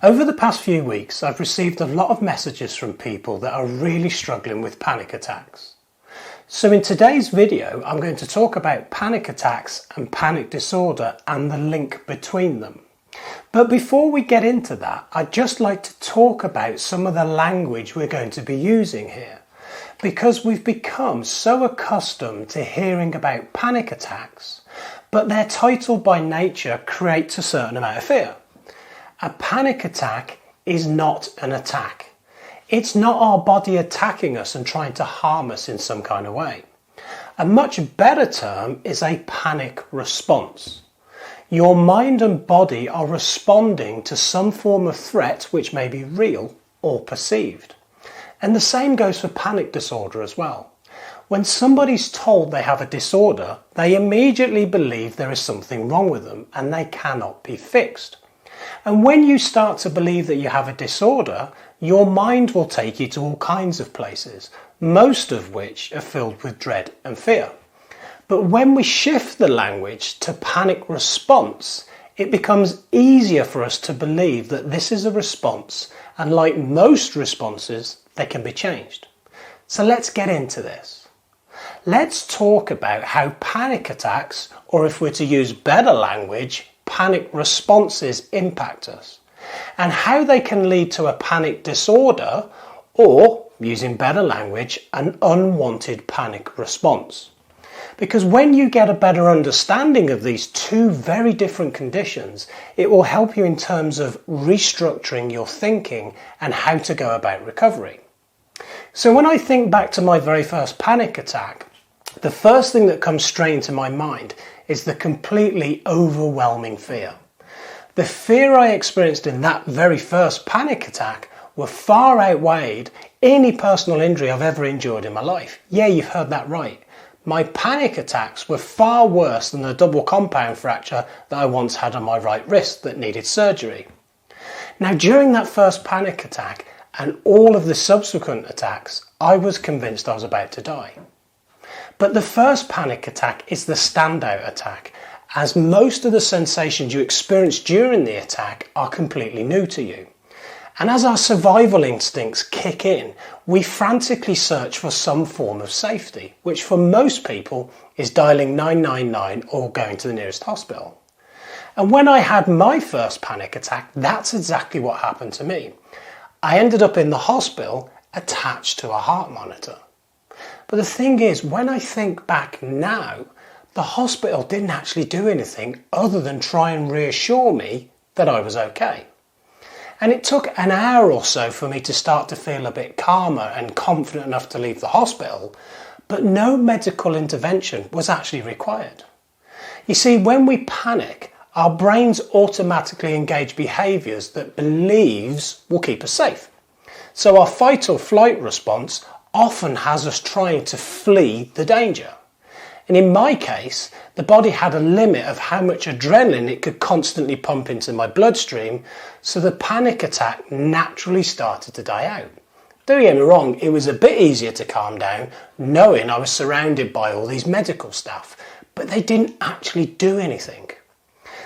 Over the past few weeks, I've received a lot of messages from people that are really struggling with panic attacks. So in today's video, I'm going to talk about panic attacks and panic disorder and the link between them. But before we get into that, I'd just like to talk about some of the language we're going to be using here, because we've become so accustomed to hearing about panic attacks, but their title by nature creates a certain amount of fear. A panic attack is not an attack. It's not our body attacking us and trying to harm us in some kind of way. A much better term is a panic response. Your mind and body are responding to some form of threat which may be real or perceived. And the same goes for panic disorder as well. When somebody's told they have a disorder, they immediately believe there is something wrong with them and they cannot be fixed. And when you start to believe that you have a disorder, your mind will take you to all kinds of places, most of which are filled with dread and fear. But when we shift the language to panic response, it becomes easier for us to believe that this is a response, and like most responses, they can be changed. So let's get into this. Let's talk about how panic attacks, or if we're to use better language, panic responses impact us, and how they can lead to a panic disorder, or, using better language, an unwanted panic response. Because when you get a better understanding of these two very different conditions, it will help you in terms of restructuring your thinking and how to go about recovery. So when I think back to my very first panic attack, the first thing that comes straight into my mind is the completely overwhelming fear. The fear I experienced in that very first panic attack were far outweighed any personal injury I've ever endured in my life. Yeah, you've heard that right. My panic attacks were far worse than the double compound fracture that I once had on my right wrist that needed surgery. Now, during that first panic attack and all of the subsequent attacks, I was convinced I was about to die. But the first panic attack is the standout attack, as most of the sensations you experience during the attack are completely new to you. And as our survival instincts kick in, we frantically search for some form of safety, which for most people is dialing 999 or going to the nearest hospital. And when I had my first panic attack, that's exactly what happened to me. I ended up in the hospital attached to a heart monitor. But the thing is, when I think back now, the hospital didn't actually do anything other than try and reassure me that I was okay. And it took an hour or so for me to start to feel a bit calmer and confident enough to leave the hospital, but no medical intervention was actually required. You see, when we panic, our brains automatically engage behaviours that believes will keep us safe. So our fight or flight response often has us trying to flee the danger. And in my case, the body had a limit of how much adrenaline it could constantly pump into my bloodstream, so the panic attack naturally started to die out. Don't get me wrong, it was a bit easier to calm down knowing I was surrounded by all these medical staff, but they didn't actually do anything.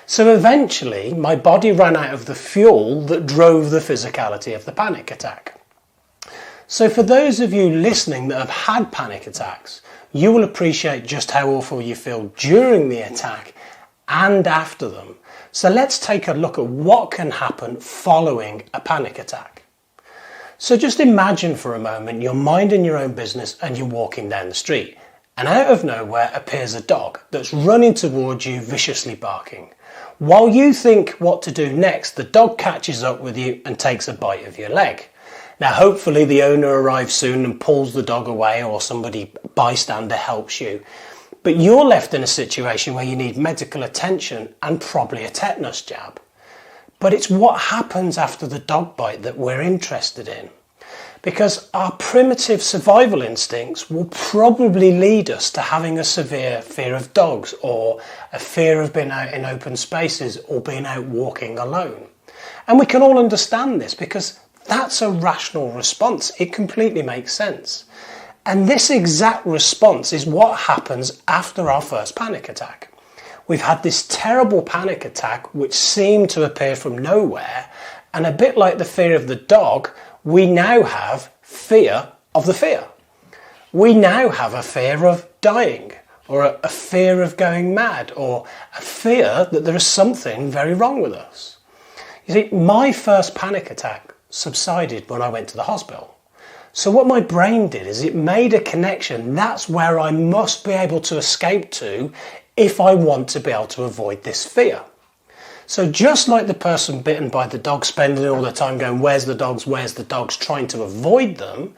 So eventually, my body ran out of the fuel that drove the physicality of the panic attack. So for those of you listening that have had panic attacks, you will appreciate just how awful you feel during the attack and after them. So let's take a look at what can happen following a panic attack. So just imagine for a moment you're minding your own business and you're walking down the street, and out of nowhere appears a dog that's running towards you, viciously barking. While you think what to do next, the dog catches up with you and takes a bite of your leg. Now, hopefully the owner arrives soon and pulls the dog away, or somebody bystander helps you. But you're left in a situation where you need medical attention and probably a tetanus jab. But it's what happens after the dog bite that we're interested in. Because our primitive survival instincts will probably lead us to having a severe fear of dogs, or a fear of being out in open spaces or being out walking alone. And we can all understand this because that's a rational response. It completely makes sense. And this exact response is what happens after our first panic attack. We've had this terrible panic attack which seemed to appear from nowhere, And a bit like the fear of the dog, we now have fear of the fear. We now have a fear of dying, or a fear of going mad, or a fear that there is something very wrong with us. You see, my first panic attack subsided when I went to the hospital. So what my brain did is it made a connection. That's where I must be able to escape to if I want to be able to avoid this fear. So just like the person bitten by the dog spending all the time going, where's the dogs, trying to avoid them,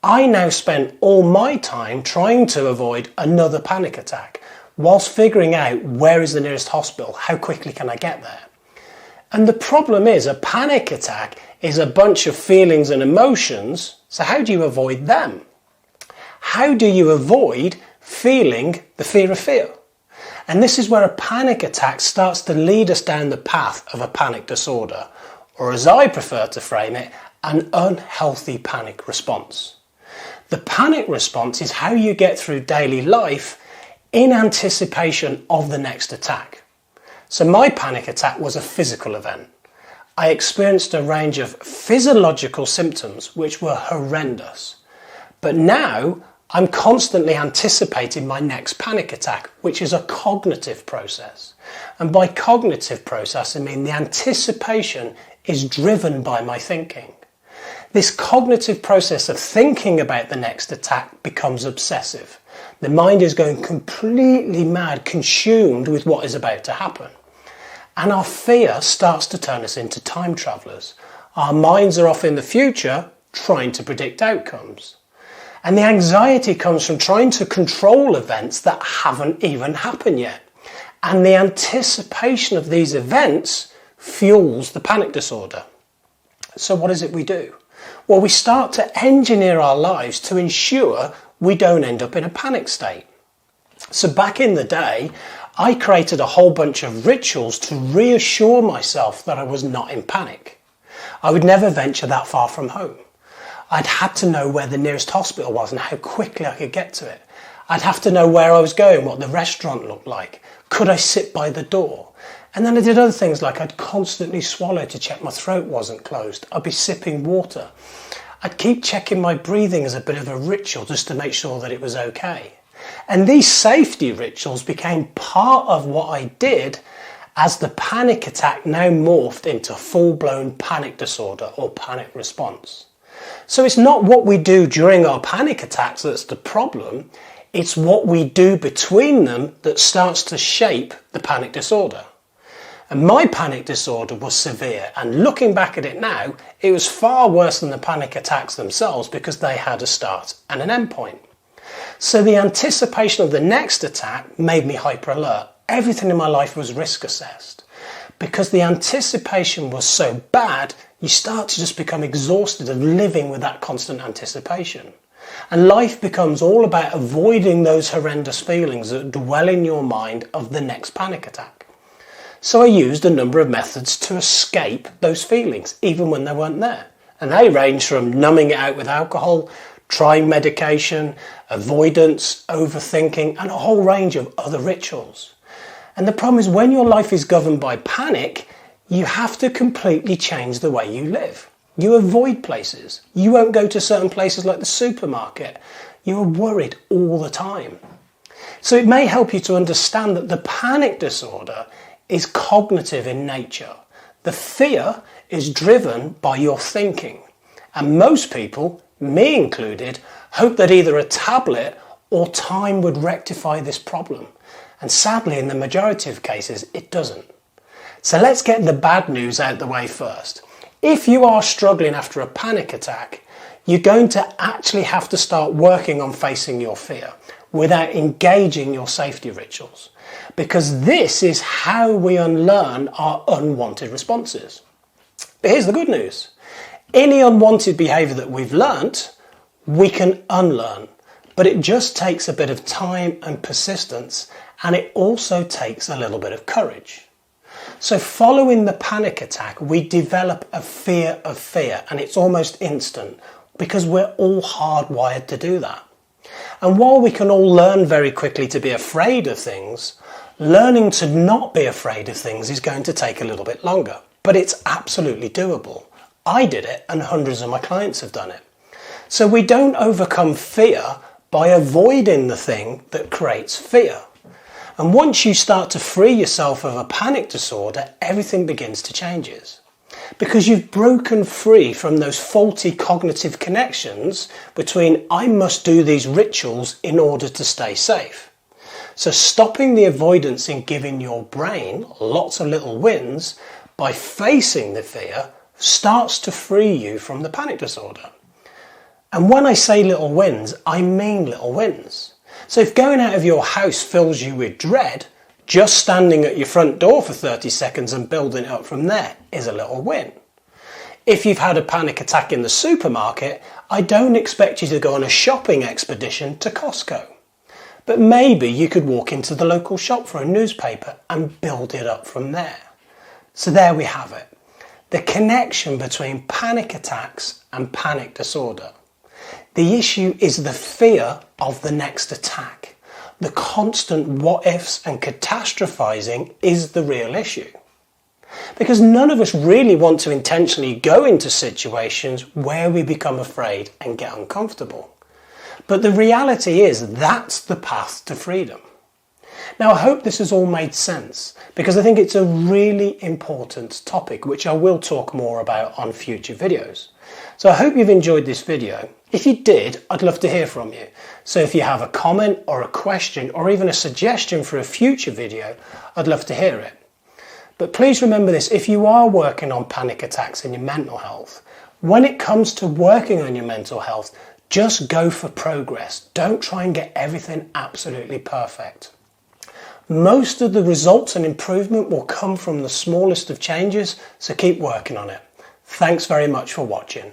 I now spend all my time trying to avoid another panic attack whilst figuring out where is the nearest hospital, how quickly can I get there. And the problem is a panic attack is a bunch of feelings and emotions, so how do you avoid them? How do you avoid feeling the fear of fear? And this is where a panic attack starts to lead us down the path of a panic disorder, or as I prefer to frame it, an unhealthy panic response. The panic response is how you get through daily life in anticipation of the next attack. So my panic attack was a physical event. I experienced a range of physiological symptoms which were horrendous. But now I'm constantly anticipating my next panic attack, which is a cognitive process. And by cognitive process, I mean the anticipation is driven by my thinking. This cognitive process of thinking about the next attack becomes obsessive. The mind is going completely mad, consumed with what is about to happen. And our fear starts to turn us into time travellers. Our minds are off in the future, trying to predict outcomes. And the anxiety comes from trying to control events that haven't even happened yet. And the anticipation of these events fuels the panic disorder. So what is it we do? Well, we start to engineer our lives to ensure we don't end up in a panic state. So back in the day, I created a whole bunch of rituals to reassure myself that I was not in panic. I would never venture that far from home. I'd had to know where the nearest hospital was and how quickly I could get to it. I'd have to know where I was going, what the restaurant looked like. Could I sit by the door? And then I did other things like I'd constantly swallow to check my throat wasn't closed. I'd be sipping water. I'd keep checking my breathing as a bit of a ritual just to make sure that it was okay. And these safety rituals became part of what I did as the panic attack now morphed into full-blown panic disorder or panic response. So it's not what we do during our panic attacks that's the problem, it's what we do between them that starts to shape the panic disorder. And my panic disorder was severe, and looking back at it now, it was far worse than the panic attacks themselves because they had a start and an end point. So the anticipation of the next attack made me hyper alert. Everything in my life was risk assessed. Because the anticipation was so bad, you start to just become exhausted of living with that constant anticipation. And life becomes all about avoiding those horrendous feelings that dwell in your mind of the next panic attack. So I used a number of methods to escape those feelings, even when they weren't there. And they range from numbing it out with alcohol, trying medication, avoidance, overthinking, and a whole range of other rituals. And the problem is when your life is governed by panic, you have to completely change the way you live. You avoid places. You won't go to certain places like the supermarket. You're worried all the time. So it may help you to understand that the panic disorder is cognitive in nature. The fear is driven by your thinking. And most people, me included, hope that either a tablet or time would rectify this problem. And sadly, in the majority of cases, it doesn't. So let's get the bad news out the way first. If you are struggling after a panic attack, you're going to actually have to start working on facing your fear without engaging your safety rituals. Because this is how we unlearn our unwanted responses. But here's the good news. Any unwanted behaviour that we've learnt, we can unlearn. But it just takes a bit of time and persistence, and it also takes a little bit of courage. So following the panic attack, we develop a fear of fear, and it's almost instant because we're all hardwired to do that. And while we can all learn very quickly to be afraid of things, learning to not be afraid of things is going to take a little bit longer. but it's absolutely doable. I did it and hundreds of my clients have done it. So we don't overcome fear by avoiding the thing that creates fear. And once you start to free yourself of a panic disorder, everything begins to change. Because you've broken free from those faulty cognitive connections between I must do these rituals in order to stay safe. So stopping the avoidance in giving your brain lots of little wins by facing the fear starts to free you from the panic disorder. And when I say little wins, I mean little wins. So if going out of your house fills you with dread, just standing at your front door for 30 seconds and building it up from there is a little win. If you've had a panic attack in the supermarket, I don't expect you to go on a shopping expedition to Costco. But maybe you could walk into the local shop for a newspaper and build it up from there. So there we have it. The connection between panic attacks and panic disorder. The issue is the fear of the next attack. The constant what ifs and catastrophizing is the real issue. Because none of us really want to intentionally go into situations where we become afraid and get uncomfortable. But the reality is that's the path to freedom. Now I hope this has all made sense, because I think it's a really important topic which I will talk more about on future videos. So I hope you've enjoyed this video. If you did, I'd love to hear from you. So if you have a comment or a question or even a suggestion for a future video, I'd love to hear it. But please remember this, if you are working on panic attacks in your mental health, when it comes to working on your mental health, just go for progress. Don't try and get everything absolutely perfect. Most of the results and improvement will come from the smallest of changes, so keep working on it. Thanks very much for watching.